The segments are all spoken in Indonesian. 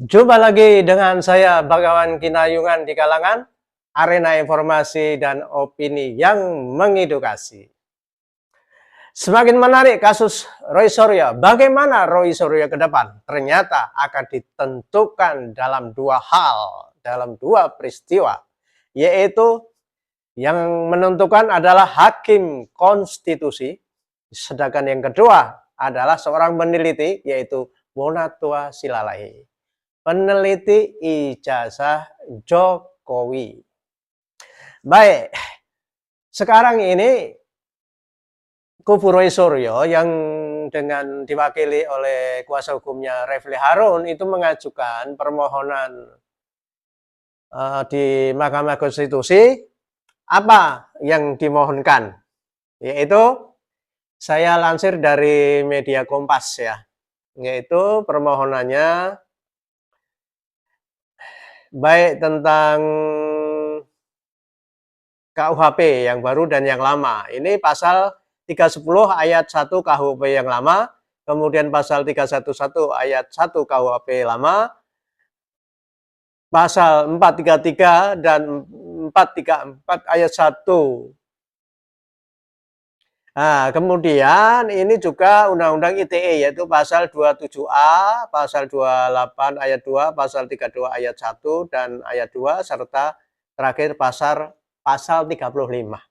Jumpa lagi dengan saya Bagawan Kinayungan di kalangan arena informasi dan opini yang mengedukasi. Semakin menarik kasus Roy Suryo. Bagaimana Roy Suryo ke depan? Ternyata akan ditentukan dalam dua hal, dalam dua peristiwa, yaitu yang menentukan adalah Hakim Konstitusi, sedangkan yang kedua adalah seorang peneliti, yaitu Bonatua Silalahi, peneliti ijazah Jokowi. Baik, sekarang ini kubu Roy Suryo yang dengan diwakili oleh kuasa hukumnya Refli Harun itu mengajukan permohonan di Mahkamah Konstitusi. Apa yang dimohonkan? Yaitu saya lansir dari media Kompas ya, yaitu permohonannya baik tentang KUHP yang baru dan yang lama. Ini pasal 310 ayat 1 KUHP yang lama, kemudian pasal 311 ayat 1 KUHP lama, pasal 433 dan 434 ayat 1. Nah, kemudian ini juga Undang-Undang ITE, yaitu pasal 27A, pasal 28 ayat 2, pasal 32 ayat 1 dan ayat 2, serta terakhir pasal 35.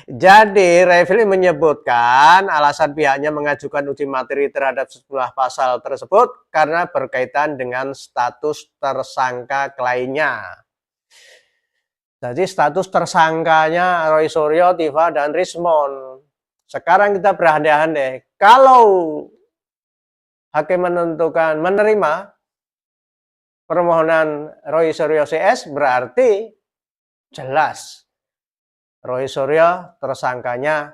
Jadi Refli menyebutkan alasan pihaknya mengajukan uji materi terhadap sejumlah pasal tersebut karena berkaitan dengan status tersangka lainnya. Jadi status tersangkanya Roy Suryo, Tiva, dan Rismond. Sekarang kita berandai-andai, kalau hakim menentukan menerima permohonan Roy Suryo CS, berarti jelas Roy Suryo tersangkanya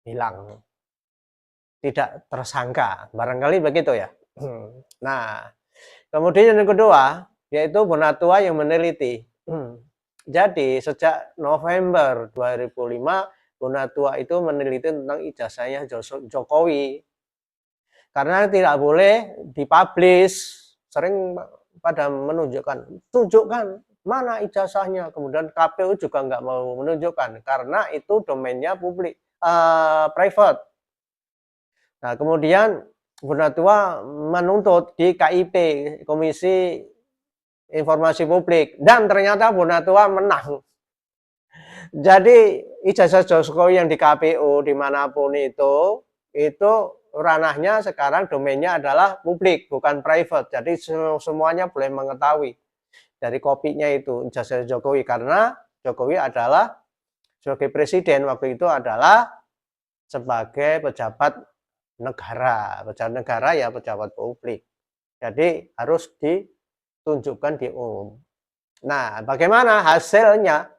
hilang, tidak tersangka, barangkali begitu ya. Nah, kemudian yang kedua yaitu Bonatua yang meneliti. Jadi sejak November 2005 Bonatua itu meneliti tentang ijazahnya Jokowi, karena tidak boleh dipublish. Sering pada tunjukkan mana ijazahnya, kemudian KPU juga nggak mau menunjukkan karena itu domainnya publik, private. Nah, kemudian Bonatua menuntut di KIP, Komisi Informasi Publik, dan ternyata Bonatua menang. Jadi ijazah Jokowi yang di KPU dimanapun itu ranahnya sekarang domainnya adalah publik, bukan private. Jadi semuanya boleh mengetahui dari kopinya itu ijazah Jokowi, karena Jokowi adalah sebagai presiden waktu itu adalah sebagai pejabat negara. Pejabat negara ya pejabat publik. Jadi harus ditunjukkan di umum. Nah, bagaimana hasilnya?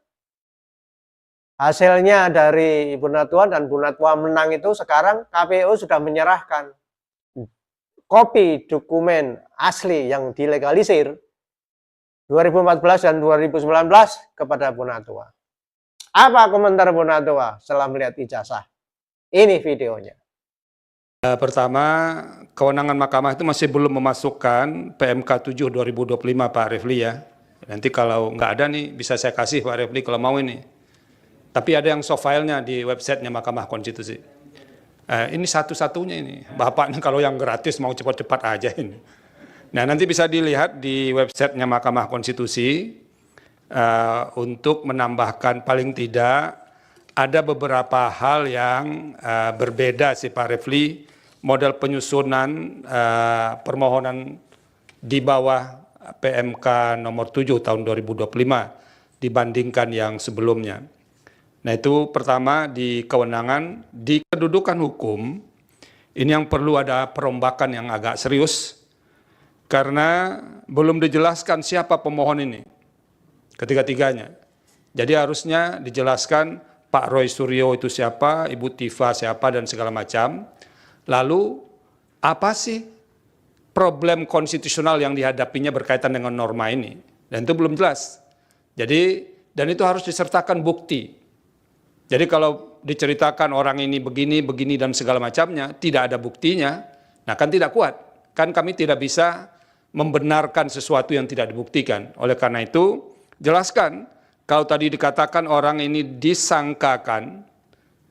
Hasilnya dari Bonatua dan Bonatua menang itu sekarang KPU sudah menyerahkan kopi dokumen asli yang dilegalisir 2014 dan 2019 kepada Bonatua. Apa komentar Bonatua setelah melihat ijazah? Ini videonya. Pertama, kewenangan mahkamah itu masih belum memasukkan PMK 7 2025 Pak Refli ya. Nanti kalau nggak ada nih bisa saya kasih Pak Refli kalau mau ini. Tapi ada yang soft file-nya di websitenya Mahkamah Konstitusi. Ini satu-satunya ini. Bapak kalau yang gratis mau cepat-cepat aja ini. Nah, nanti bisa dilihat di websitenya Mahkamah Konstitusi untuk menambahkan paling tidak ada beberapa hal yang berbeda sih Pak Refli, model penyusunan permohonan di bawah PMK nomor 7 tahun 2025 dibandingkan yang sebelumnya. Nah, itu pertama di kewenangan. Di kedudukan hukum, ini yang perlu ada perombakan yang agak serius, karena belum dijelaskan siapa pemohon ini, ketiga-tiganya. Jadi harusnya dijelaskan Pak Roy Suryo itu siapa, Ibu Tiva siapa, dan segala macam. Lalu apa sih problem konstitusional yang dihadapinya berkaitan dengan norma ini? Dan itu belum jelas. Jadi, dan itu harus disertakan bukti. Jadi kalau diceritakan orang ini begini, dan segala macamnya, tidak ada buktinya, nah kan tidak kuat. Kan kami tidak bisa membenarkan sesuatu yang tidak dibuktikan. Oleh karena itu, jelaskan kalau tadi dikatakan orang ini disangkakan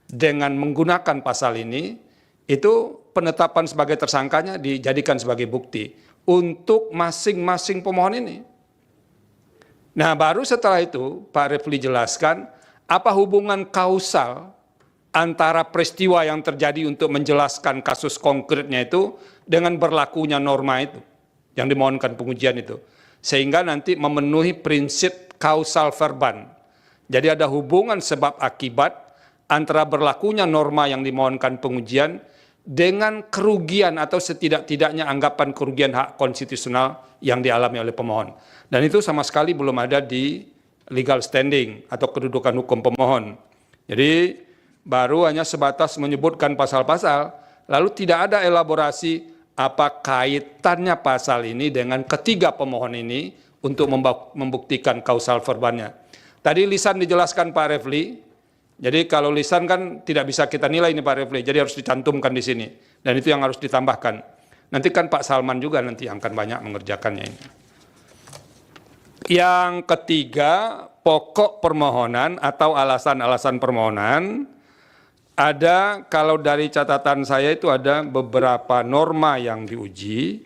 dengan menggunakan pasal ini, itu penetapan sebagai tersangkanya dijadikan sebagai bukti untuk masing-masing pemohon ini. Nah, baru setelah itu Pak Refli jelaskan apa hubungan kausal antara peristiwa yang terjadi untuk menjelaskan kasus konkretnya itu dengan berlakunya norma itu yang dimohonkan pengujian itu. Sehingga nanti memenuhi prinsip kausal verban. Jadi ada hubungan sebab akibat antara berlakunya norma yang dimohonkan pengujian dengan kerugian atau setidak-tidaknya anggapan kerugian hak konstitusional yang dialami oleh pemohon. Dan itu sama sekali belum ada di legal standing atau kedudukan hukum pemohon. Jadi baru hanya sebatas menyebutkan pasal-pasal, lalu tidak ada elaborasi apa kaitannya pasal ini dengan ketiga pemohon ini untuk membuktikan kausal verbannya. Tadi lisan dijelaskan Pak Refli. Jadi kalau lisan kan tidak bisa kita nilai ini Pak Refli, jadi harus dicantumkan di sini. Dan itu yang harus ditambahkan. Nanti kan Pak Salman juga nanti akan banyak mengerjakannya ini. Yang ketiga, pokok permohonan atau alasan-alasan permohonan. Ada, kalau dari catatan saya itu ada beberapa norma yang diuji.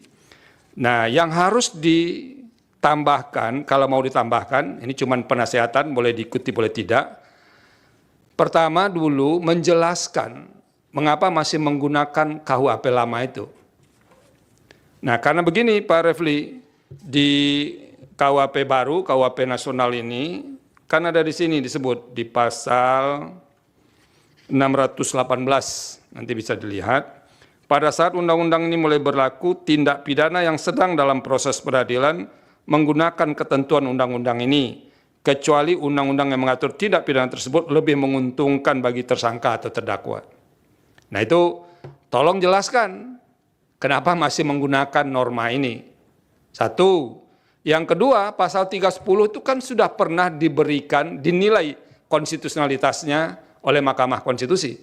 Nah, yang harus ditambahkan, kalau mau ditambahkan, ini cuma penasehatan, boleh diikuti, boleh tidak. Pertama dulu menjelaskan mengapa masih menggunakan KUHP lama itu. Nah, karena begini Pak Refli, di KUHP baru, KUHP nasional ini, kan ada di sini disebut di pasal 618, nanti bisa dilihat. Pada saat undang-undang ini mulai berlaku, tindak pidana yang sedang dalam proses peradilan menggunakan ketentuan undang-undang ini, kecuali undang-undang yang mengatur tindak pidana tersebut lebih menguntungkan bagi tersangka atau terdakwa. Nah itu tolong jelaskan kenapa masih menggunakan norma ini. Satu. Yang kedua, pasal 310 itu kan sudah pernah dinilai konstitusionalitasnya oleh Mahkamah Konstitusi.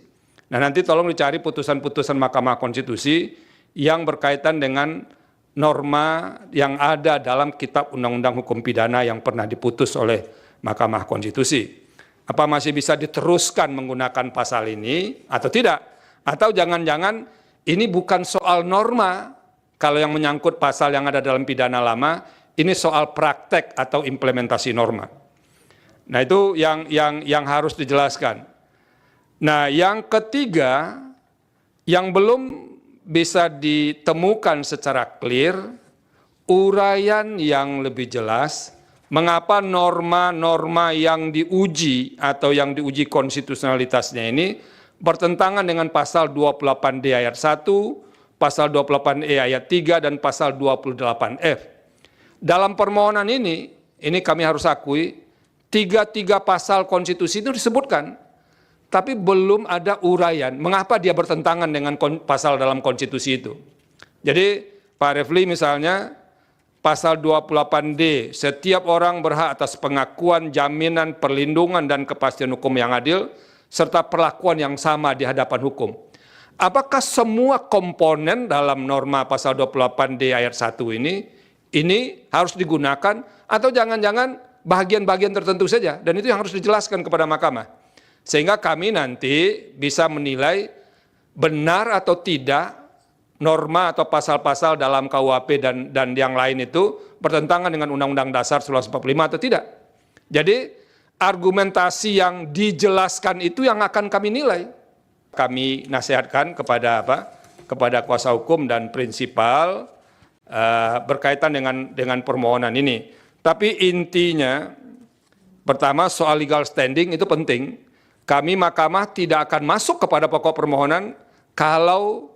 Nah nanti tolong dicari putusan-putusan Mahkamah Konstitusi yang berkaitan dengan norma yang ada dalam Kitab Undang-Undang Hukum Pidana yang pernah diputus oleh Mahkamah Konstitusi. Apa masih bisa diteruskan menggunakan pasal ini atau tidak? Atau jangan-jangan ini bukan soal norma, kalau yang menyangkut pasal yang ada dalam pidana lama, ini soal praktek atau implementasi norma. Nah itu yang harus dijelaskan. Nah yang ketiga, yang belum bisa ditemukan secara clear, uraian yang lebih jelas, mengapa norma-norma yang diuji atau yang diuji konstitusionalitasnya ini bertentangan dengan pasal 28D ayat 1, pasal 28E ayat 3, dan pasal 28F. Dalam permohonan ini kami harus akui, tiga pasal konstitusi itu disebutkan, tapi belum ada uraian mengapa dia bertentangan dengan pasal dalam konstitusi itu. Jadi Pak Refli misalnya, pasal 28D, setiap orang berhak atas pengakuan, jaminan, perlindungan, dan kepastian hukum yang adil, serta perlakuan yang sama di hadapan hukum. Apakah semua komponen dalam norma pasal 28D ayat 1 ini harus digunakan, atau jangan-jangan bagian-bagian tertentu saja, dan itu yang harus dijelaskan kepada mahkamah. Sehingga kami nanti bisa menilai benar atau tidak norma atau pasal-pasal dalam KUHP dan yang lain itu bertentangan dengan Undang-Undang Dasar 1945 atau tidak. Jadi argumentasi yang dijelaskan itu yang akan kami nilai. Kami nasihatkan kepada kuasa hukum dan prinsipal berkaitan dengan permohonan ini. Tapi intinya, pertama soal legal standing itu penting. Kami mahkamah tidak akan masuk kepada pokok permohonan kalau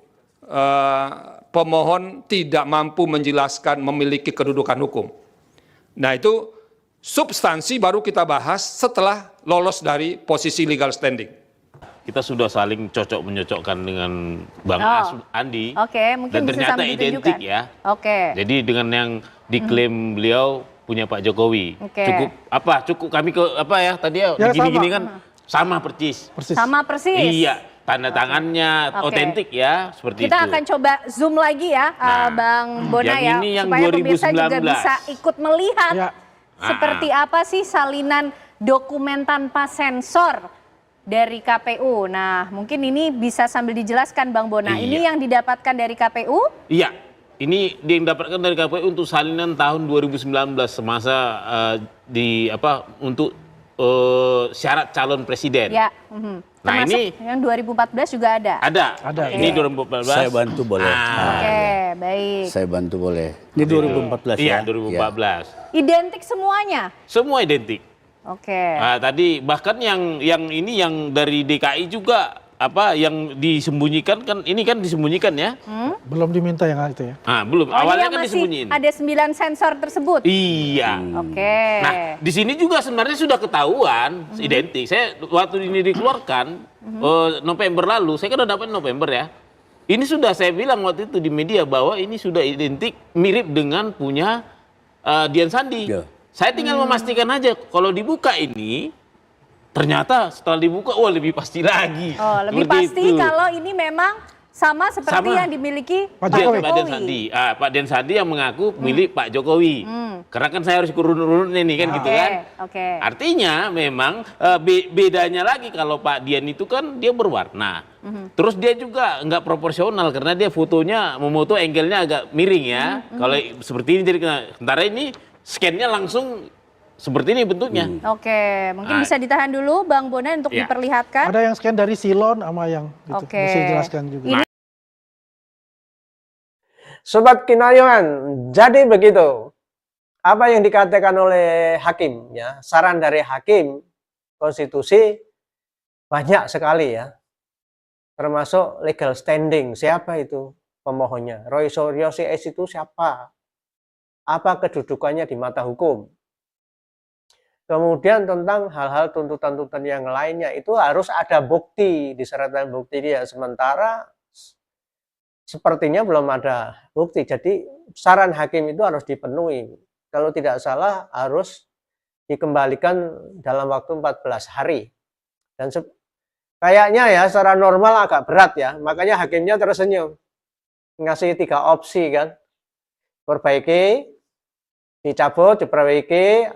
pemohon tidak mampu menjelaskan memiliki kedudukan hukum. Nah itu substansi baru kita bahas setelah lolos dari posisi legal standing. Kita sudah saling cocok-menyocokkan dengan Bang Andi, mungkin dan ternyata identik ya. Jadi dengan yang diklaim beliau punya Pak Jokowi, cukup kami tadi ya gini-gini kan sama persis. Sama persis. Iya. tanda tangannya otentik ya, seperti Kita itu. akan coba zoom lagi ya, Bang Bona yang ya, ini yang supaya pemirsa juga 2019. bisa ikut melihat Ya. seperti apa sih salinan dokumen tanpa sensor dari KPU. Nah, mungkin ini bisa sambil dijelaskan Bang Bona. Iya. Ini yang didapatkan dari KPU? Iya, ini dia yang dapatkan dari KPU untuk salinan tahun 2019 semasa untuk syarat calon presiden. Ya. Nah, Termasuk ini yang 2014 juga ada. Ada. Ini 2014. Saya bantu boleh. Oke, baik. Saya bantu boleh. Ini 2014 Iya, ya? 2014. Identik semuanya. Semua identik. Oke. Nah, tadi bahkan yang ini yang dari DKI juga yang disembunyikan kan, ini kan disembunyikan ya. Belum diminta yang itu ya. Belum. Oh, Awalnya ini kan masih disembunyiin. ada 9 sensor tersebut. Iya. Oke. Nah, di sini juga sebenarnya sudah ketahuan identik. Saya waktu ini dikeluarkan November lalu, saya kan udah dapat November ya. Ini sudah saya bilang waktu itu di media bahwa ini sudah identik mirip dengan punya Dian Sandi. Ya. Saya tinggal memastikan aja kalau dibuka ini ternyata setelah dibuka lebih pasti lagi. Oh, lebih Seperti pasti itu. kalau ini memang sama seperti Sama. yang dimiliki Pak Pak Jokowi. Jokowi. Pak Dian Sandi. Pak Dian Sandi yang mengaku milik Pak Jokowi. Karena kan saya harus kurun-kurun ini kan gitu kan. Oke. Artinya memang bedanya lagi kalau Pak Dian itu kan dia berwarna. Terus dia juga nggak proporsional karena dia fotonya memoto angle-nya agak miring ya. Kalau seperti ini jadi sementara ini scan-nya langsung seperti ini bentuknya. Oke, mungkin bisa ditahan dulu Bang Bona untuk Ya. diperlihatkan. Ada yang scan dari Silon sama yang itu. Oke. Mesti jelaskan juga. Ini Sobat Kinayongan, jadi begitu. Apa yang dikatakan oleh hakim ya, saran dari hakim konstitusi banyak sekali ya. Termasuk legal standing, siapa itu pemohonnya? Roy Suryo CS itu siapa? Apa kedudukannya di mata hukum? Kemudian tentang hal-hal tuntutan-tuntutan yang lainnya itu harus ada bukti, disertakan bukti dia. Sementara sepertinya belum ada bukti. Jadi saran hakim itu harus dipenuhi. Kalau tidak salah harus dikembalikan dalam waktu 14 hari. Dan kayaknya ya secara normal agak berat ya. Makanya hakimnya tersenyum. Ngasih 3 opsi kan. Perbaiki, dicabut, diperbaiki,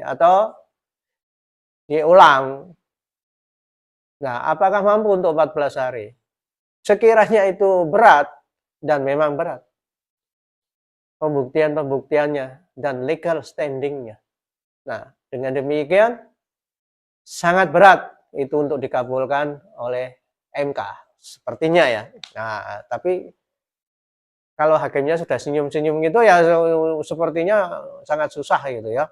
atau diulang. Nah, apakah mampu untuk 14 hari? Sekiranya itu berat, dan memang berat, pembuktiannya dan legal standingnya. Nah, dengan demikian sangat berat itu untuk dikabulkan oleh MK. Sepertinya ya. Nah, tapi kalau hakimnya sudah senyum-senyum gitu ya sepertinya sangat susah gitu ya.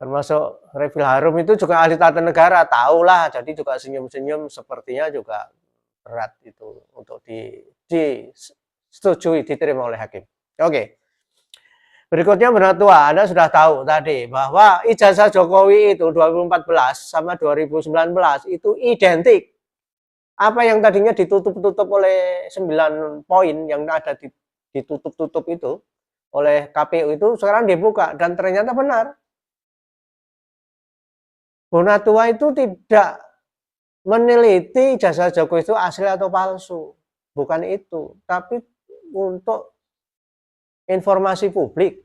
Termasuk Refil Harun itu juga ahli tata negara, tahulah, jadi juga senyum-senyum sepertinya juga berat itu untuk disetujui, diterima oleh hakim. Oke. Berikutnya benar tua, Anda sudah tahu tadi bahwa ijazah Jokowi itu 2014 sama 2019 itu identik. Apa yang tadinya ditutup-tutup oleh 9 poin yang ada ditutup-tutup itu oleh KPU itu sekarang dibuka dan ternyata benar. Bonatua itu tidak meneliti ijazah Jokowi itu asli atau palsu. Bukan itu. Tapi untuk informasi publik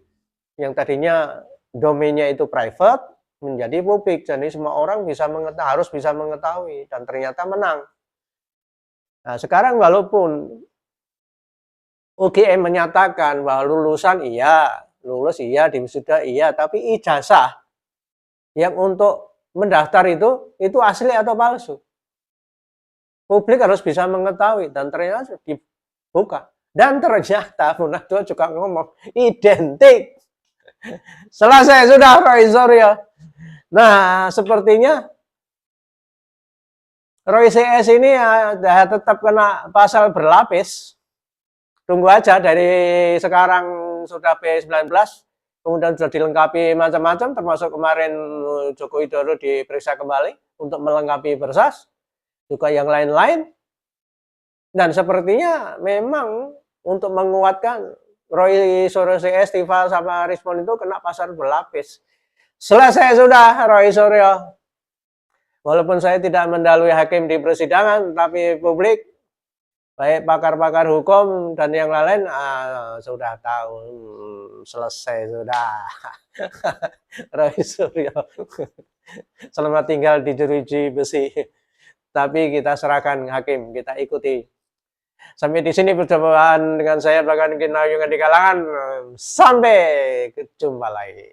yang tadinya domainnya itu private menjadi publik. Jadi semua orang harus bisa mengetahui. Dan ternyata menang. Nah sekarang walaupun UGM menyatakan bahwa lulusan iya, lulus iya, wisuda iya. Tapi ijazah yang untuk mendaftar itu asli atau palsu. Publik harus bisa mengetahui dan ternyata dibuka. Dan ternyata Bonatua juga ngomong identik. Selesai sudah Roy Suryo. Nah, sepertinya Roy CS ini ya tetap kena pasal berlapis. Tunggu aja dari sekarang sudah P19. Kemudian sudah dilengkapi macam-macam, termasuk kemarin Joko Widodo diperiksa kembali untuk melengkapi bersas, juga yang lain-lain. Dan sepertinya memang untuk menguatkan Roy Suryo CS, Tiva sama Rismon itu kena pasal berlapis. Selesai sudah Roy Suryo. Walaupun saya tidak mendahului hakim di persidangan, tapi publik, baik pakar-pakar hukum dan yang lain sudah tahu. Selesai sudah. Roy Suryo. Selamat tinggal di jeruji besi. Tapi kita serahkan hakim, kita ikuti. Sampai di sini perjumpaan dengan saya, Bagan Kinayungan di Kalangan. Sampai jumpa lagi.